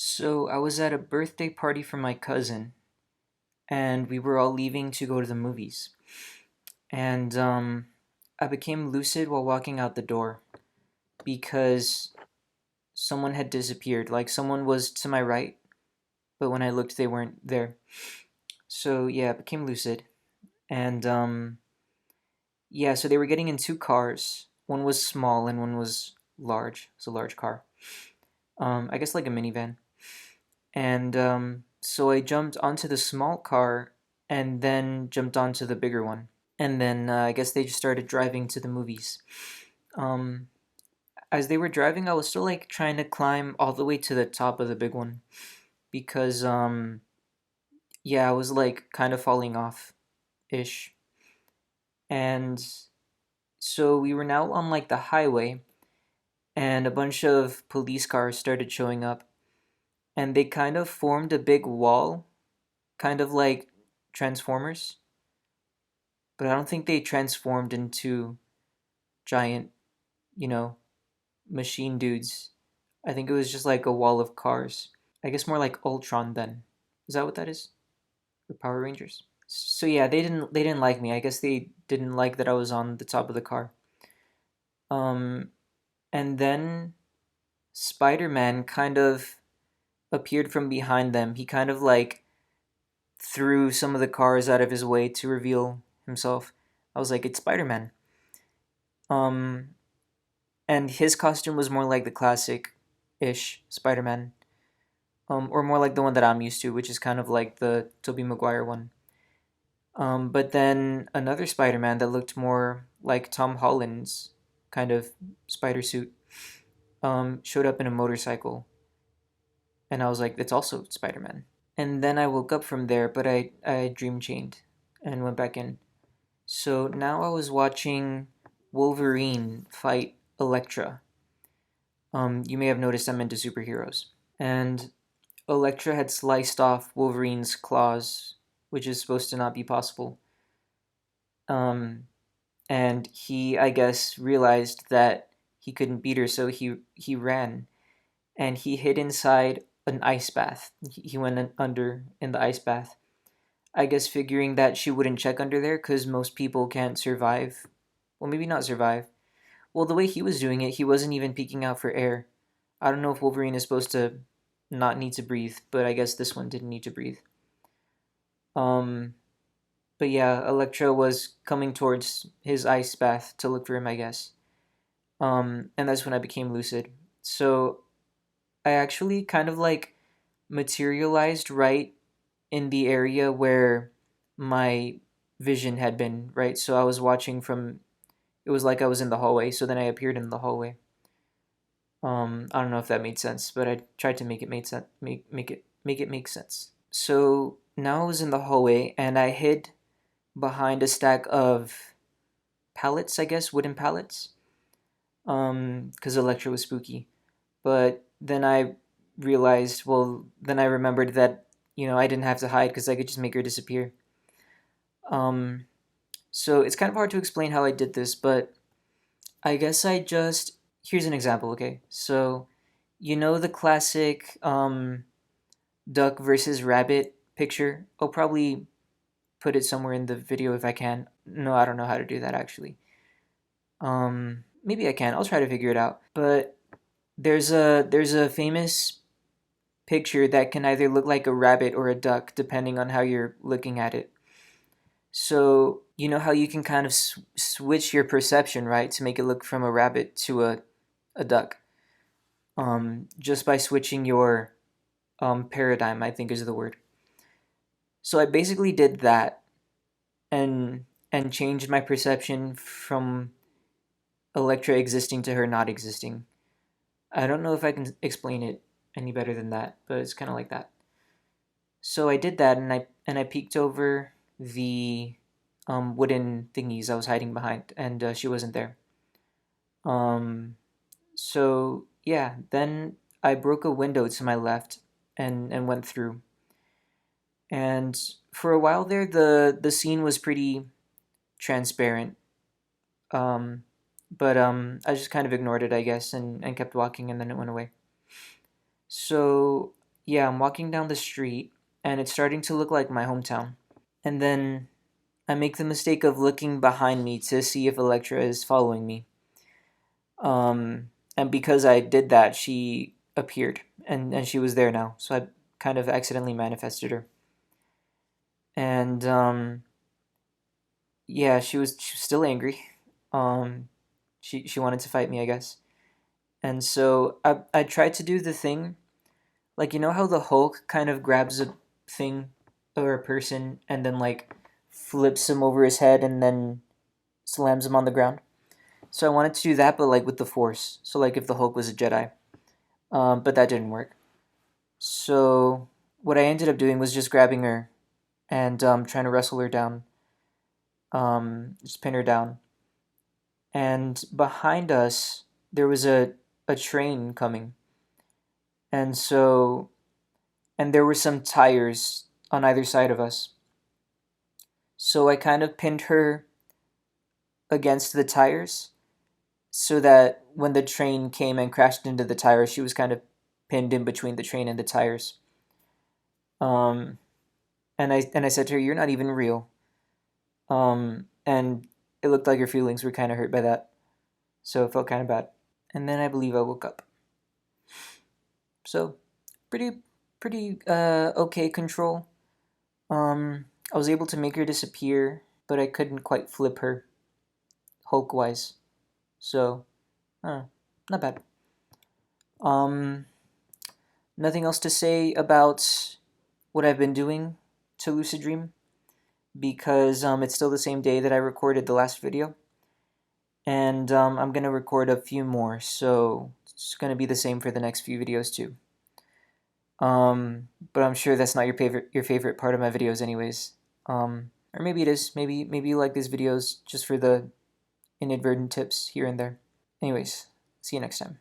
So I was at a birthday party for my cousin, and we were all leaving to go to the movies. And I became lucid while walking out the door because someone had disappeared. Like someone was to my right, but when I looked, they weren't there. So yeah, I became lucid, and yeah, so they were getting in two cars. One was small and one was large. It was a large car. I guess like a minivan. And so I jumped onto the small car and then jumped onto the bigger one. And then I guess they just started driving to the movies. Um, as they were driving, I was still like trying to climb all the way to the top of the big one because yeah, I was like kind of falling off ish. And so we were now on like the highway, and a bunch of police cars started showing up, and they kind of formed a big wall, kind of like Transformers, but I don't think they transformed into giant, you know, machine dudes. I think it was just like a wall of cars. I guess more like Ultron then. Is that what that is? The Power Rangers. So yeah, they didn't like me. I guess they didn't like that I was on the top of the car. Um and then Spider-Man kind of appeared from behind them. He kind of like threw some of the cars out of his way to reveal himself. I was like, it's Spider-Man. Um and his costume was more like the classic ish Spider-Man. Or more like the one that I'm used to, which is kind of like the Tobey Maguire one. But then another Spider-Man that looked more like Tom Holland's kind of spider suit showed up in a motorcycle, and I was like, "It's also Spider-Man." And then I woke up from there, but I dream chained and went back in. So now I was watching Wolverine fight Elektra. You may have noticed I'm into superheroes, and Elektra had sliced off Wolverine's claws, which is supposed to not be possible. Um, and he, I guess, realized that he couldn't beat her, so he ran and he hid inside an ice bath. He went under in the ice bath. I guess figuring that she wouldn't check under there because most people can't survive. Well, maybe not survive. Well, the way he was doing it, he wasn't even peeking out for air. I don't know if Wolverine is supposed to not need to breathe, but I guess this one didn't need to breathe. Um, but yeah, Elektra was coming towards his ice bath to look for him, I guess. And that's when I became lucid. So I actually kind of like materialized right in the area where my vision had been, right? So I was watching from, it was like I was in the hallway, so then I appeared in the hallway. I don't know if that made sense, but I tried to make it make sense, make it make sense. So now I was in the hallway and I hid behind a stack of pallets, I guess, wooden pallets. Because Electra was spooky. But then I realized, well, then I remembered that, I didn't have to hide because I could just make her disappear. Um, so it's kind of hard to explain how I did this, but I guess here's an example, okay? So, the classic duck versus rabbit picture? I'll probably put it somewhere in the video if I can. No, I don't know how to do that actually. Maybe I can. I'll try to figure it out. But there's a famous picture that can either look like a rabbit or a duck depending on how you're looking at it. So, you know how you can kind of switch your perception, right, to make it look from a rabbit to a duck. Just by switching your paradigm, I think is the word. So I basically did that and changed my perception from Electra existing to her not existing. I don't know if I can explain it any better than that, but it's kind of like that. So I did that, and I peeked over the wooden thingies I was hiding behind, and she wasn't there. Um, so yeah, then I broke a window to my left and went through. And for a while there, the scene was pretty transparent. Um, but I just kind of ignored it, I guess, and kept walking, and then it went away. So yeah, I'm walking down the street and it's starting to look like my hometown. And then I make the mistake of looking behind me to see if Elektra is following me. And because I did that, she appeared and she was there now. So I kind of accidentally manifested her. And yeah, she was still angry. Um, she wanted to fight me, I guess. And so I tried to do the thing, like you know how the Hulk kind of grabs a thing or a person and then like flips him over his head and then slams him on the ground. So I wanted to do that, but like with the Force. So like if the Hulk was a Jedi, but that didn't work. So what I ended up doing was just grabbing her and trying to wrestle her down, just pin her down. And behind us there was a train coming, and so and there were some tires on either side of us. So I kind of pinned her against the tires so that when the train came and crashed into the tires, she was kind of pinned in between the train and the tires. Um, and I said to her, "You're not even real." And it looked like her feelings were kind of hurt by that, so it felt kind of bad. And then I believe I woke up. So, pretty okay control. I was able to make her disappear, but I couldn't quite flip her Hulk wise. So, not bad. Um, Nothing else to say about what I've been doing to Lucid Dream because it's still the same day that I recorded the last video, and I'm gonna record a few more, so it's gonna be the same for the next few videos too. But I'm sure that's not your favorite part of my videos, anyways. Or maybe it is. Maybe you like these videos just for the inadvertent tips here and there. Anyways, see you next time.